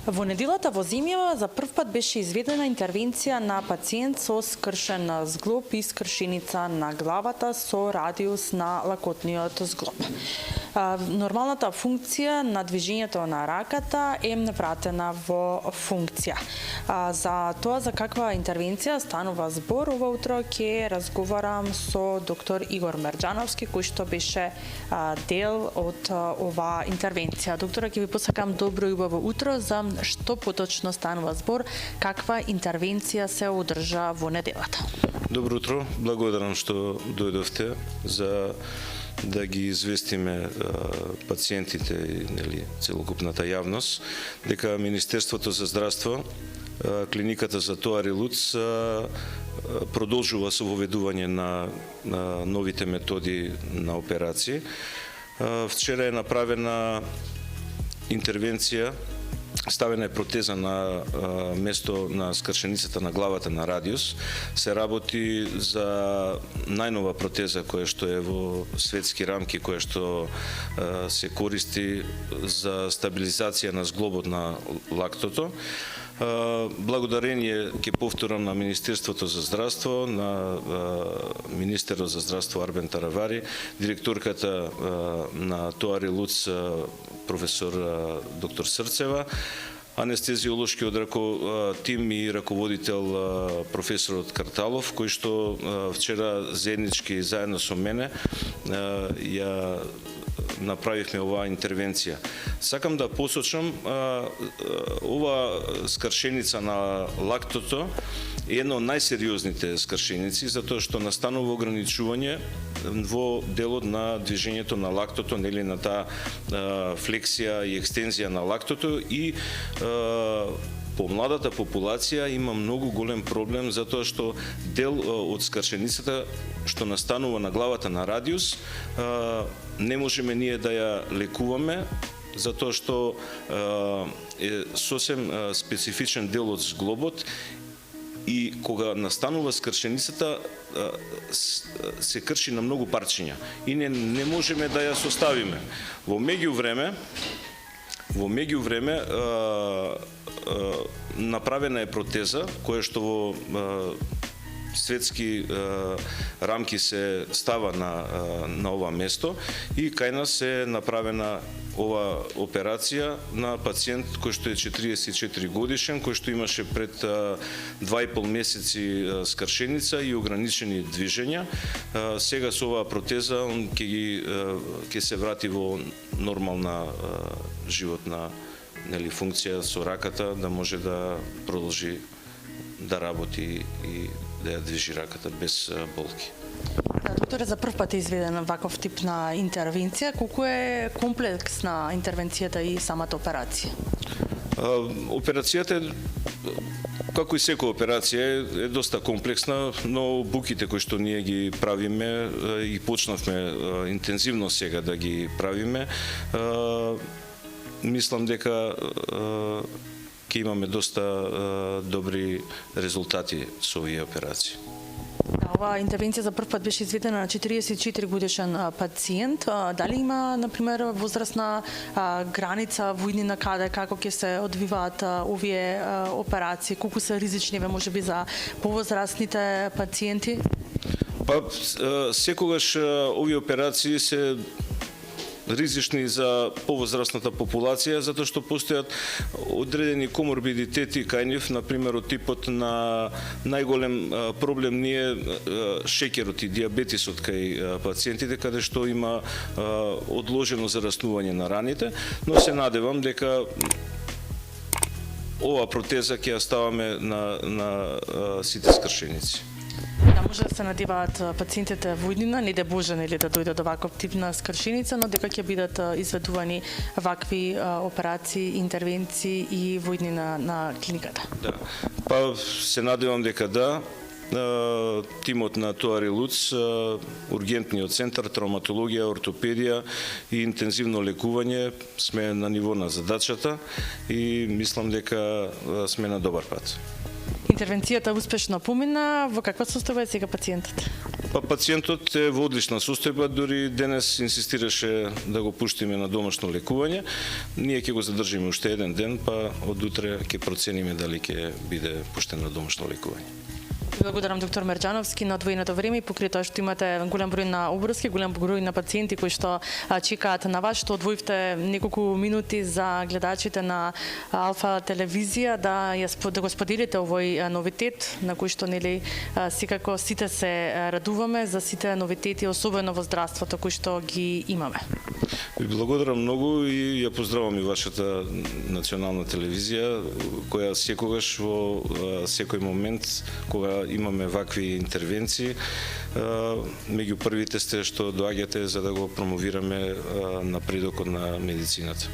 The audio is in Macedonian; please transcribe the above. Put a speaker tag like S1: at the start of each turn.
S1: Во неделата во Земјава за прв пат беше изведена интервенција на пациент со скршен зглоб и скршеница на главата со радиус на лакотниот зглоб. Нормалната функција на движењето на раката е вратена во функција. За тоа за каква интервенција станува збор, ова утро ќе разговарам со доктор Игор Мерџановски, кој што беше дел од оваа интервенција. Доктора, ќе ви посакам добро и убаво утро. За што поточно станува збор, каква интервенција се одржа во неделата?
S2: Добро утро, благодарам што дојдовте за да ги известиме пациентите и целокупната јавност дека Министерството за здравство, клиниката за Тоари Луц продолжува со воведување на новите методи на операции. Вчера е направена интервенција, ставена е протеза на место на скршеницата на главата на радиус. Се работи за најнова протеза која што е во светски рамки, која што се користи за стабилизација на зглобот на лактото. Благодарение, ќе повторам, на Министерството за здравство, на министерот за здравство Арбен Таравари, директорката на Тоари Луц професор доктор Срцева, анестезиолошкиот тим и раководител професорот Карталов, кој што вчера заеднички заедно со мене ја направивме оваа интервенција. Сакам да посочам, ова скршеница на лактото е една од најсериозните скршеници, затоа што настанува ограничување во делот на движењето на лактото, нели, на таа флексија и екстензија на лактото, и помладата популација има многу голем проблем затоа што дел од скршеницата што настанува на главата на радиус не можеме ние да ја лекуваме, затоа што е сосем специфичен дел од зглобот, и кога настанува скршеницата се крши на многу парчиња и не можеме да ја составиме. Во меѓувреме направена е протеза која што во светски рамки се става на ова место, и кај нас е направена ова операција на пациент кој што е 44 годишен, кој што имаше пред 2,5 месеци скршеница и ограничени движења. Сега со оваа протеза он ќе се врати во нормална животна, нели, функција со раката, да може да продолжи да работи и да ја движи раката без болки.
S1: Докторе, за прв пат е изведен ваков тип на интервенција. Колку е комплексна интервенцијата и самата операција?
S2: Операцијата, како и секоја операција, е доста комплексна, но буките кои што ние ги правиме и почнавме интензивно сега да ги правиме, мислам дека ќе имаме доста добри резултати со овие операции.
S1: Оваа интервенција за прв пат беше изведена на 44 годишен пациент. Дали има, например, возрастна граница во иднина каде, како ќе се одвиваат овие операции? Колку се ризични, можеби, за повозрастните пациенти?
S2: Па, секогаш овие операции се ризични за повозрастната популација, затоа што постојат одредени коморбидитети кај нив, например, од типот на најголем проблем ни е шеќерот и диабетисот кај пациентите, каде што има одложено зараснување на раните, но се надевам дека ова протеза ќе ја ставаме на сите скршеници.
S1: Да може да се надеваат пациентите во иднина, не де Боже, нели, да дојде до ваков тип на скршеница, но дека ќе бидат изведувани вакви операции, интервенции и во иднина на клиниката.
S2: Да. Па се надевам дека да. Тимот на Тоари Луц, ургентниот центар, травматологија, ортопедија и интензивно лекување сме на ниво на задачата и мислам дека сме на добар пат.
S1: Интервенцијата успешно помина. Во каква состојба е сега пациентот?
S2: Пациентот е во одлична состојба, дури денес инсистираше да го пуштиме на домашно лекување. Ние ќе го задржиме уште еден ден, па од утре ќе процениме дали ќе биде пуштен на домашно лекување.
S1: Благодарам доктор Мерџановски на одвоеното време и покрај тоа што имате голем број на обврски, голем број на пациенти кои што чекаат на вас, што одвоивте неколку минути за гледачите на Алфа телевизија да го споделите овој новитет на кој што нели секако сите се радуваме за сите новитети, особено во здравството кои што ги имаме.
S2: Ви благодарам многу и ја поздравам и вашата национална телевизија која секогаш во секој момент кога имаме вакви интервенции, меѓу првите сте што доаѓате за да го промовираме напредокот на медицината.